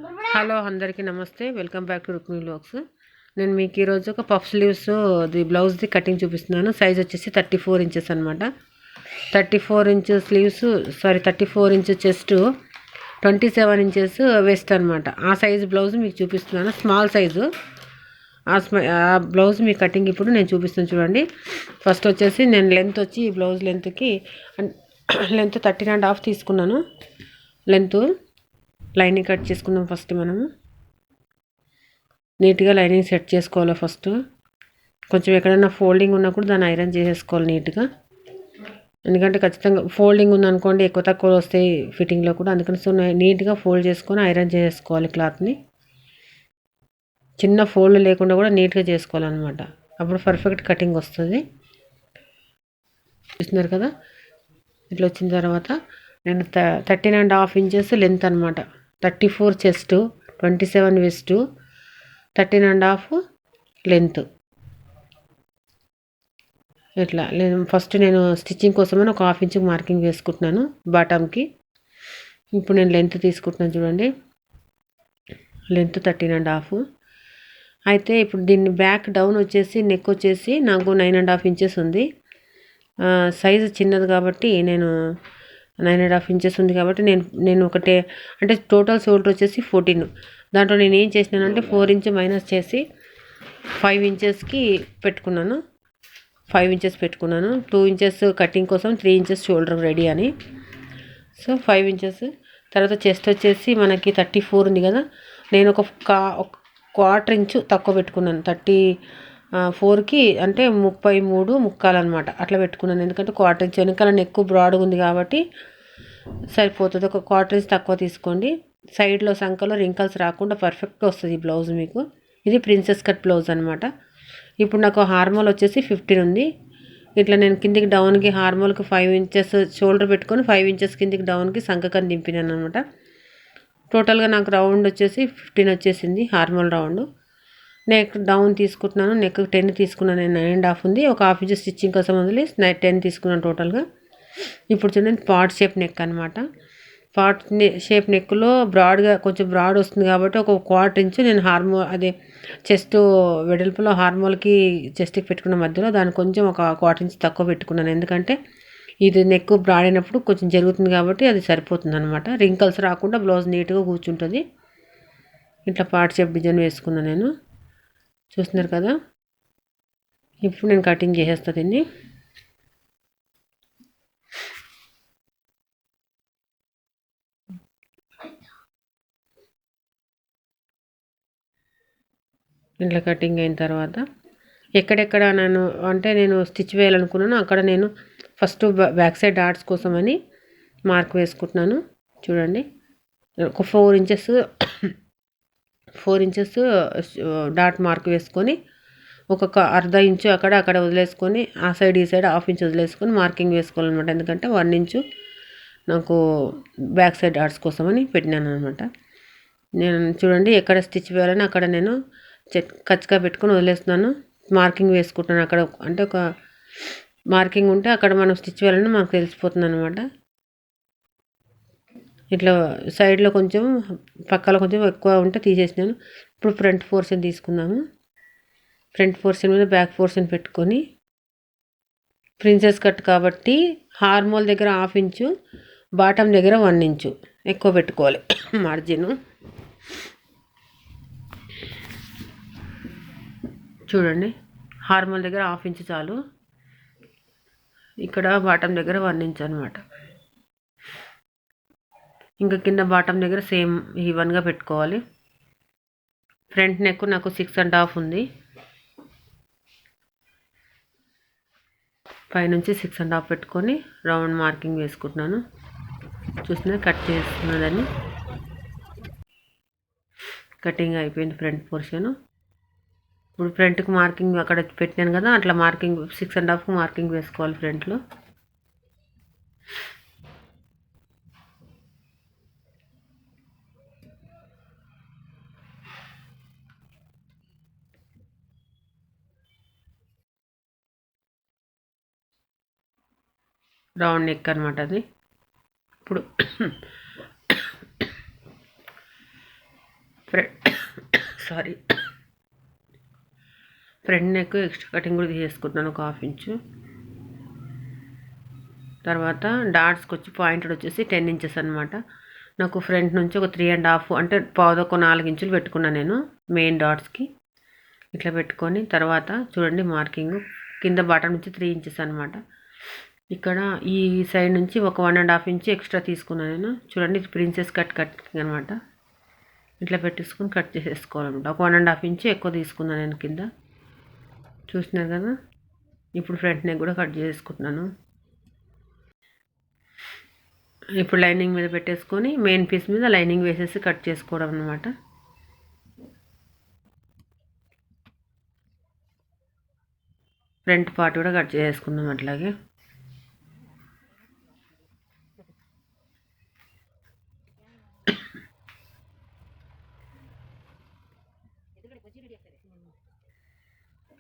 Hello అందరికీ నమస్తే, welcome back to Rukmi vlogs. నేను మీకు ఈరోజు ఒక పఫ్ స్లీవ్స్ బ్లౌజ్ది కటింగ్ చూపిస్తున్నాను. సైజ్ వచ్చేసి 34 ఇంచెస్ అనమాట. 34 inch sleeves, 34 inch chest, 27 inches west అనమాట. ఆ సైజు బ్లౌజ్ మీకు చూపిస్తున్నాను, స్మాల్ సైజు. ఆ బ్లౌజ్ మీ కటింగ్ ఇప్పుడు నేను చూపిస్తాను చూడండి. ఫస్ట్ వచ్చేసి నేను లెంత్ వచ్చి ఈ బ్లౌజ్ లెంత్కి లెంత్ 13.5 తీసుకున్నాను. లెంత్ లైనింగ్ కట్ చేసుకుందాం. ఫస్ట్ మనము నీట్గా లైనింగ్ సెట్ చేసుకోవాలి. ఫస్ట్ కొంచెం ఎక్కడైనా ఫోల్డింగ్ ఉన్నా కూడా దాన్ని ఐరన్ చేసేసుకోవాలి నీట్గా. ఎందుకంటే ఖచ్చితంగా ఫోల్డింగ్ ఉందనుకోండి ఎక్కువ తక్కువ వస్తాయి ఫిట్టింగ్లో కూడా. అందుకని సో నీట్గా ఫోల్డ్ చేసుకొని ఐరన్ చేసుకోవాలి. క్లాత్ని చిన్న ఫోల్డ్ లేకుండా కూడా నీట్గా చేసుకోవాలన్నమాట. అప్పుడు పర్ఫెక్ట్ కటింగ్ వస్తుంది. చూస్తున్నారు కదా, ఇట్లా వచ్చిన తర్వాత నేను 13.5 ఇంచెస్ లెంత్ అనమాట. 34 చెస్ట్, 27 వెస్ట్, 13.5 లెంత్. ఇట్లా ఫస్ట్ నేను స్టిచ్చింగ్ కోసమని ఒక 1/2 ఇంచ్ మార్కింగ్ వేసుకుంటున్నాను బాటమ్కి. ఇప్పుడు నేను లెంత్ తీసుకుంటున్నాను చూడండి, లెంత్ 13.5. అయితే ఇప్పుడు దీన్ని బ్యాక్ డౌన్ వచ్చేసి నెక్ వచ్చేసి నాకు 9.5 ఇంచెస్ ఉంది. సైజు చిన్నది కాబట్టి నేను 9.5 ఇంచెస్ ఉంది కాబట్టి నేను ఒకటే అంటే టోటల్ షోల్డర్ వచ్చేసి 14. దాంట్లో నేను ఏం చేసినానంటే 4 ఇంచ్ మైనస్ చేసి 5 ఇంచెస్కి పెట్టుకున్నాను. 5 ఇంచెస్ పెట్టుకున్నాను. 2 ఇంచెస్ కటింగ్ కోసం, 3 ఇంచెస్ షోల్డర్ రెడీ అని. So 5 inches. తర్వాత చెస్ట్ వచ్చేసి మనకి 34 ఉంది కదా, నేను ఒక 1/4 ఇంచు తక్కువ పెట్టుకున్నాను. 34కి అంటే 33 ముక్కాలన్నమాట. అట్లా పెట్టుకున్నాను. ఎందుకంటే 1/4 ఇంచ్ వెనకాల ఎక్కువ బ్రాడ్గా ఉంది కాబట్టి సరిపోతుంది. ఒక 1/4 ఇంచ్ తక్కువ తీసుకోండి. సైడ్లో సంకలో రింకల్స్ రాకుండా పర్ఫెక్ట్గా వస్తుంది ఈ బ్లౌజ్ మీకు. ఇది ప్రిన్సెస్ కట్ బ్లౌజ్ అనమాట. ఇప్పుడు నాకు హార్మోల్ వచ్చేసి 15 ఉంది. ఇట్లా నేను కిందికి డౌన్కి హార్మోల్కి 5 ఇంచెస్ షోల్డర్ పెట్టుకొని 5 ఇంచెస్ కిందికి డౌన్కి సంకకని దింపినాను అనమాట. టోటల్గా నాకు రౌండ్ వచ్చేసి 15 వచ్చేసింది హార్మోల్ రౌండ్. నెక్ డౌన్ తీసుకుంటున్నాను. నెక్ 10 తీసుకున్నాను. నేను 9.5 ఉంది. ఒక 1/2 ఇంచ్ స్టిచ్చింగ్ కోసం వదిలి 10 తీసుకున్నాను టోటల్గా. ఇప్పుడు చూడండి, పాట్ షేప్ నెక్ అనమాట. పాట్ షేప్ నెక్లో బ్రాడ్గా కొంచెం బ్రాడ్ వస్తుంది కాబట్టి ఒక 1/4 ఇంచు నేను అదే చెస్ట్ వెడల్పులో హార్మోల్కి చెస్ట్కి పెట్టుకున్న మధ్యలో దాన్ని కొంచెం ఒక 1/4 ఇంచ్ తక్కువ పెట్టుకున్నాను. ఎందుకంటే ఇది నెక్ బ్రాడ్ అయినప్పుడు కొంచెం జరుగుతుంది కాబట్టి అది సరిపోతుంది అనమాట. రింకల్స్ రాకుండా బ్లౌజ్ నీట్గా కూర్చుంటుంది. ఇట్లా పాట్ షేప్ డిజైన్ వేసుకున్నాను నేను. చూస్తున్నారు కదా, ఇప్పుడు నేను కటింగ్ చేసేస్తా దీన్ని. ఇట్లా కటింగ్ అయిన తర్వాత ఎక్కడెక్కడ నేను స్టిచ్ వేయాలనుకున్నాను అక్కడ నేను ఫస్ట్ బ్యాక్ సైడ్ డాట్స్ కోసమని మార్క్ వేసుకుంటున్నాను చూడండి. ఒక 4 ఇంచెస్ డాట్ మార్క్ వేసుకొని ఒక 1/2 ఇంచు అక్కడ వదిలేసుకొని ఆ సైడ్ ఈ సైడ్ 1/2 ఇంచ్ వదిలేసుకొని మార్కింగ్ వేసుకోవాలన్నమాట. ఎందుకంటే 1 ఇంచు నాకు బ్యాక్ సైడ్ డాట్స్ కోసమని పెట్టినాను అనమాట. నేను చూడండి ఎక్కడ స్టిచ్ వేయాలని అక్కడ నేను ఖచ్చితంగా పెట్టుకొని వదిలేస్తున్నాను. మార్కింగ్ వేసుకుంటున్నాను అక్కడ. అంటే ఒక మార్కింగ్ ఉంటే అక్కడ మనం స్టిచ్ వేయాలని మనకు తెలిసిపోతుంది అనమాట. ఇట్లా సైడ్లో కొంచెం పక్కలో కొంచెం ఎక్కువ ఉంటే తీసేసినాను. ఇప్పుడు ఫ్రంట్ పోర్షన్ తీసుకుందాము. ఫ్రంట్ పోర్షన్ మీద బ్యాక్ పోర్షన్ పెట్టుకొని ప్రిన్సెస్ కట్ కాబట్టి హార్మోల్ దగ్గర 1/2 ఇంచు, బాటమ్ దగ్గర 1 ఇంచు ఎక్కువ పెట్టుకోవాలి మార్జిన్. చూడండి, హార్మోల్ దగ్గర 1/2 ఇంచు చాలు. ఇక్కడ బాటమ్ దగ్గర 1 ఇంచ్ అనమాట. ఇంకా కింద బాటమ్ దగ్గర సేమ్ ఈవెన్గా పెట్టుకోవాలి. ఫ్రంట్ నెక్ నాకు 6.5 ఉంది. పైనుంచి 6.5 పెట్టుకొని రౌండ్ మార్కింగ్ వేసుకుంటున్నాను. చూస్తున్నా కట్ చేస్తున్నదని. కటింగ్ అయిపోయింది ఫ్రంట్ పోర్షన్. ఇప్పుడు ఫ్రంట్కి మార్కింగ్ అక్కడ పెట్టినాను కదా, అట్లా మార్కింగ్ 6.5 మార్కింగ్ వేసుకోవాలి ఫ్రంట్లో. రౌండ్ నెక్ అనమాట అది. ఇప్పుడు sorry, front neck extra cutting కూడా తీసేసుకుంటున్నాను, ఒక 1/2 ఇంచు. తర్వాత డాట్స్కి వచ్చి పాయింటెడ్ వచ్చేసి 10 ఇంచెస్ అనమాట. నాకు ఫ్రంట్ నుంచి ఒక 3.5 అంటే పావుదొక్క 4 ఇంచులు పెట్టుకున్నాను నేను మెయిన్ డాట్స్కి. ఇట్లా పెట్టుకొని తర్వాత చూడండి మార్కింగ్ కింద బాటం నుంచి 3 ఇంచెస్ అనమాట. ఇక్కడ ఈ సైడ్ నుంచి ఒక 1.5 ఇంచు ఎక్స్ట్రా తీసుకున్నాను నేను. చూడండి ప్రిన్సెస్ కటింగ్ అనమాట. ఇట్లా పెట్టేసుకొని కట్ చేసేసుకోవాలన్నమాట. ఒక 1.5 ఇంచు ఎక్కువ తీసుకున్నాను నేను కింద, చూసినారు కదా. ఇప్పుడు ఫ్రంట్ నెక్ కూడా కట్ చేసుకుంటున్నాను. ఇప్పుడు లైనింగ్ మీద పెట్టేసుకొని మెయిన్ పీస్ మీద లైనింగ్ వేసేసి కట్ చేసుకోవడం అనమాట. ఫ్రంట్ పార్ట్ కూడా కట్ చేసుకుందాం అట్లాగే.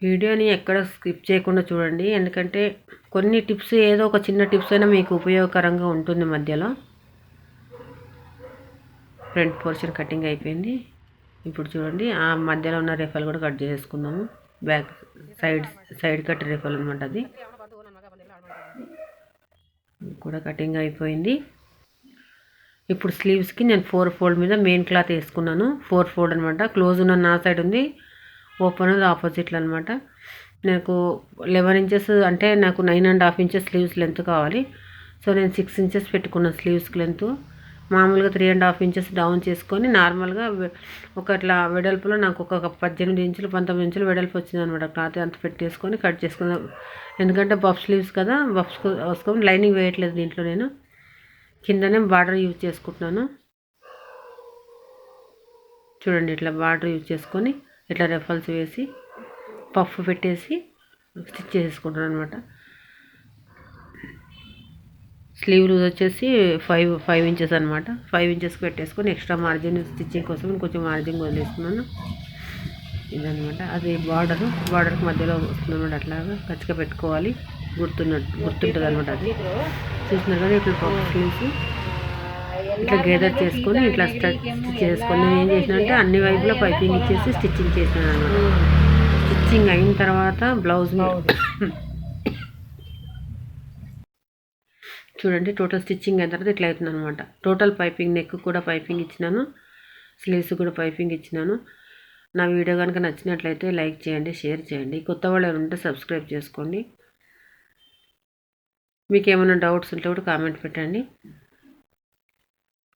వీడియోని ఎక్కడ స్కిప్ చేయకుండా చూడండి, ఎందుకంటే కొన్ని టిప్స్, ఏదో ఒక చిన్న టిప్స్ అయినా మీకు ఉపయోగకరంగా ఉంటుంది మధ్యలో. ఫ్రంట్ పోర్షన్ కటింగ్ అయిపోయింది. ఇప్పుడు చూడండి ఆ మధ్యలో ఉన్న రెఫల్ కూడా కట్ చేసుకుందాము. బ్యాక్ సైడ్ కట్ రెఫల్ అనమాట, అది కూడా కటింగ్ అయిపోయింది. ఇప్పుడు స్లీవ్స్కి నేను 4 ఫోల్డ్ మీద మెయిన్ క్లాత్ వేసుకున్నాను. 4 ఫోల్డ్ అనమాట. క్లోజ్ ఉన్న నా సైడ్ ఉంది, ఓపెన్ ఉంది ఆపోజిట్లో అనమాట. నాకు 11 ఇంచెస్ అంటే నాకు 9.5 ఇంచెస్ స్లీవ్స్ లెంత్ కావాలి. సో నేను 6 ఇంచెస్ పెట్టుకున్నాను స్లీవ్స్కి లెంత్. మామూలుగా 3.5 ఇంచెస్ డౌన్ చేసుకొని నార్మల్గా ఒకట్లా వెడల్పులో నాకు ఒక 18 ఇంచులు 19 ఇంచులు వెడల్పు వచ్చింది అనమాట. క్లాత్ అంత పెట్టేసుకొని కట్ చేసుకుందాం. ఎందుకంటే బఫ్ స్లీవ్స్ కదా, బఫ్స్ వేసుకొని లైనింగ్ వేయట్లేదు దీంట్లో నేను. కిందనే బార్డర్ యూజ్ చేసుకుంటున్నాను. చూడండి ఇట్లా బార్డర్ యూజ్ చేసుకొని ఇట్లా రెఫల్స్ వేసి పఫ్ పెట్టేసి స్టిచ్ చేసుకుంటాను అనమాట. స్లీవ్ లూజ్ వచ్చేసి 5 ఇంచెస్ అనమాట. 5 ఇంచెస్కి పెట్టేసుకొని ఎక్స్ట్రా మార్జిన్ స్టిచ్చింగ్ కోసం కొంచెం మార్జిన్ వదిలేస్తున్నాను. ఇదనమాట అది బార్డర్కి మధ్యలో వస్తుంది అనమాట. అట్లాగా ఖచ్చితంగా పెట్టుకోవాలి, గుర్తుంటుంది అనమాట. అది చూసినారు కదా. ఇట్లా పఫ్ స్లీవ్స్ ఇట్లా గేదర్ చేసుకొని ఇట్లా స్టిచ్ చేసుకొని నేను ఏం చేసిన అంటే అన్ని వైపులా పైపింగ్ ఇచ్చేసి స్టిచ్చింగ్ చేసినాను అనమాట. స్టిచ్చింగ్ అయిన తర్వాత బ్లౌజ్ చూడండి టోటల్ స్టిచ్చింగ్ అయిన తర్వాత ఇట్లా అవుతుంది అనమాట. టోటల్ పైపింగ్, నెక్ కూడా పైపింగ్ ఇచ్చినాను, స్లీవ్స్ కూడా పైపింగ్ ఇచ్చినాను. నా వీడియో కనుక నచ్చినట్లయితే లైక్ చేయండి, షేర్ చేయండి. కొత్త వాళ్ళు ఎవరు ఉంటే సబ్స్క్రైబ్ చేసుకోండి. మీకు ఏమైనా డౌట్స్ ఉంటే కూడా కామెంట్ పెట్టండి.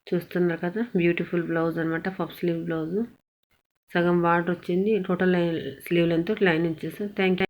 చూస్తున్నారు కదా బ్యూటిఫుల్ బ్లౌజ్ అనమాట, పఫ్ స్లీవ్ బ్లౌజు. సగం బార్డర్ వచ్చింది, total sleeve length 9 inches. Thank you.